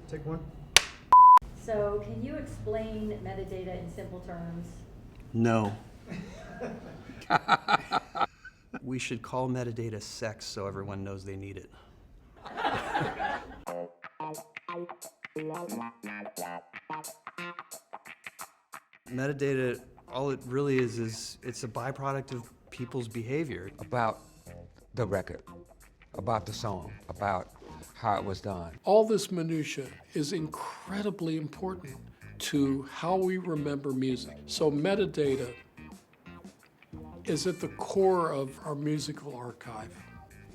Take one. So can you explain metadata in simple terms? No. We should call metadata sex so everyone knows they need it. Metadata, all it really is it's a byproduct of people's behavior. About the record, about the song, about how it was done. All this minutia is incredibly important to how we remember music. So metadata is at the core of our musical archive.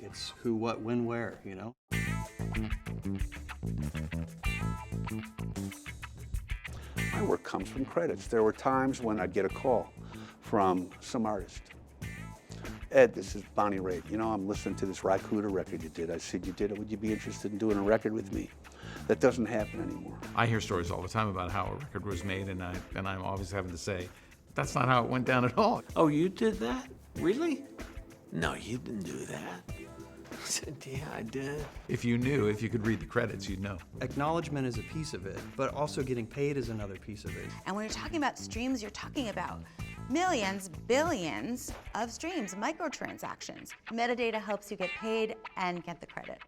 It's who, what, when, where, you know? My work comes from credits. There were times when I'd get a call from some artist. Ed, this is Bonnie Raitt. You know, I'm listening to this Raikuda record you did. I said, you did it. Would you be interested in doing a record with me? That doesn't happen anymore. I hear stories all the time about how a record was made, and I'm always having to say, that's not how it went down at all. Oh, you did that? Really? No, you didn't do that. I said, yeah, I did. If you knew, if you could read the credits, you'd know. Acknowledgement is a piece of it, but also getting paid is another piece of it. And when you're talking about streams, you're talking about millions, billions of streams, microtransactions. Metadata helps you get paid and get the credit.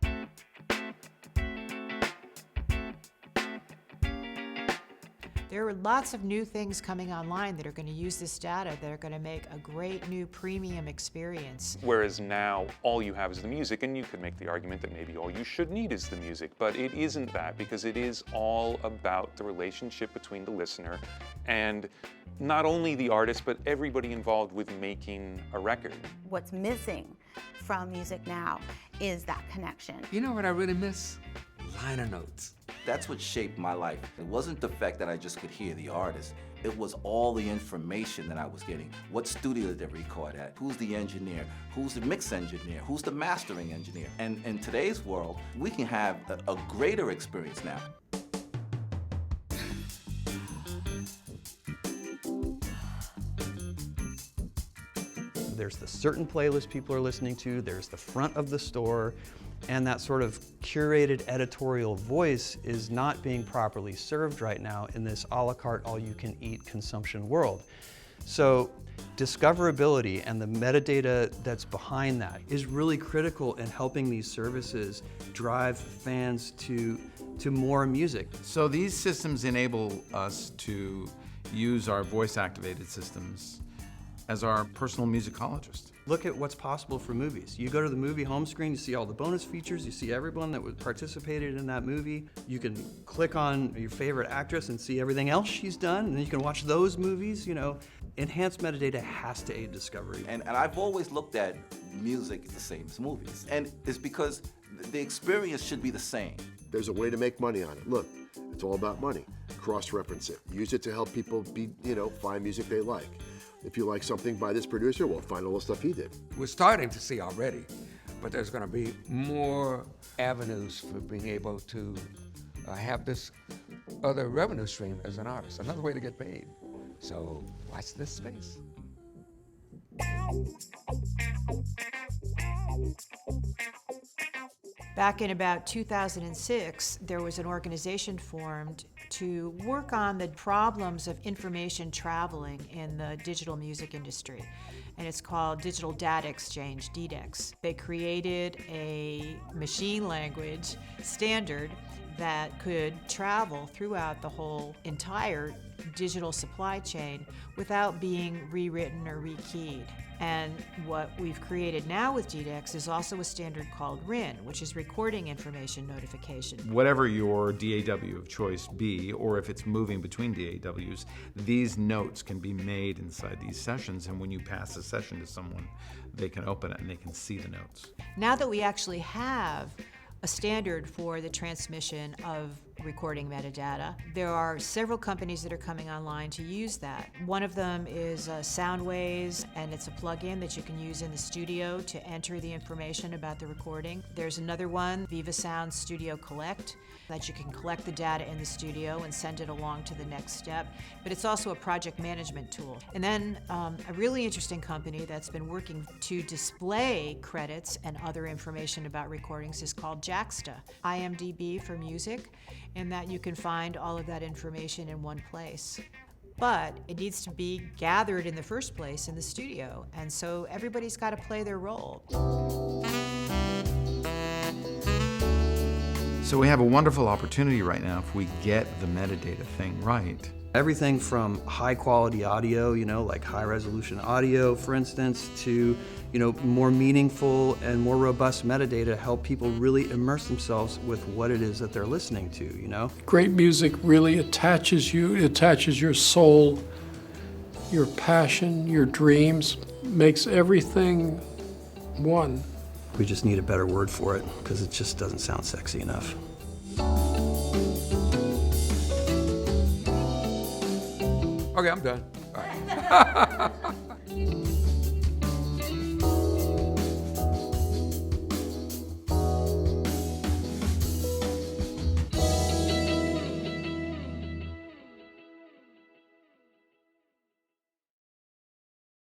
There are lots of new things coming online that are going to use this data that are going to make a great new premium experience. Whereas now, all you have is the music, and you could make the argument that maybe all you should need is the music, but it isn't that, because it is all about the relationship between the listener and not only the artist, but everybody involved with making a record. What's missing from music now is that connection. You know what I really miss? Liner notes. That's what shaped my life. It wasn't the fact that I just could hear the artist. It was all the information that I was getting. What studio did they record at? Who's the engineer? Who's the mix engineer? Who's the mastering engineer? And in today's world, we can have a greater experience now. There's the certain playlist people are listening to, there's the front of the store, and that sort of curated editorial voice is not being properly served right now in this a la carte, all-you-can-eat consumption world. So discoverability and the metadata that's behind that is really critical in helping these services drive fans to more music. So these systems enable us to use our voice-activated systems as our personal musicologist. Look at what's possible for movies. You go to the movie home screen, you see all the bonus features, you see everyone that participated in that movie. You can click on your favorite actress and see everything else she's done, and then you can watch those movies, you know. Enhanced metadata has to aid discovery. And I've always looked at music the same as movies. And it's because the experience should be the same. There's a way to make money on it. Look, it's all about money. Cross-reference it. Use it to help people find music they like. If you like something by this producer, well, find all the stuff he did. We're starting to see already, but there's going to be more avenues for being able to have this other revenue stream as an artist, another way to get paid. So watch this space. Back in about 2006, there was an organization formed to work on the problems of information traveling in the digital music industry. And it's called Digital Data Exchange, DDEX. They created a machine language standard that could travel throughout the whole entire digital supply chain without being rewritten or rekeyed. And what we've created now with DDEX is also a standard called RIN, which is Recording Information Notification. Whatever your DAW of choice be, or if it's moving between DAWs, these notes can be made inside these sessions, and when you pass a session to someone, they can open it and they can see the notes. Now that we actually have a standard for the transmission of recording metadata, there are several companies that are coming online to use that. One of them is Soundways, and it's a plugin that you can use in the studio to enter the information about the recording. There's another one, Viva Sound Studio Collect, that you can collect the data in the studio and send it along to the next step. But it's also a project management tool. And then a really interesting company that's been working to display credits and other information about recordings is called Jaxta, IMDb for music. in that you can find all of that information in one place. But it needs to be gathered in the first place in the studio, and so everybody's got to play their role. So we have a wonderful opportunity right now if we get the metadata thing right. Everything from high quality audio, like high resolution audio, for instance, to, more meaningful and more robust metadata to help people really immerse themselves with what it is that they're listening to, Great music really attaches you, it attaches your soul, your passion, your dreams, makes everything one. We just need a better word for it because it just doesn't sound sexy enough. Okay, I'm done. All right.